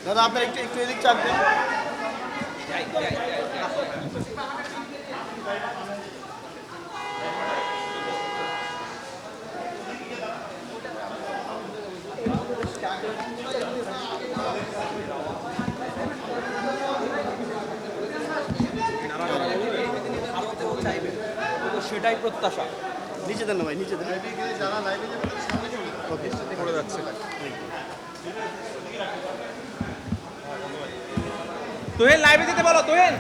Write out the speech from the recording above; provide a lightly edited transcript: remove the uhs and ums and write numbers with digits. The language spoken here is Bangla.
দাদা আপনার একটু একটু এদিক চাপবেন। সেটাই প্রত্যাশা। নিচে দেন না ভাই, নিচে দেন। ওকে পড়ে যাচ্ছে। তোহেন লাইভে যেতে বলো, তোহেন।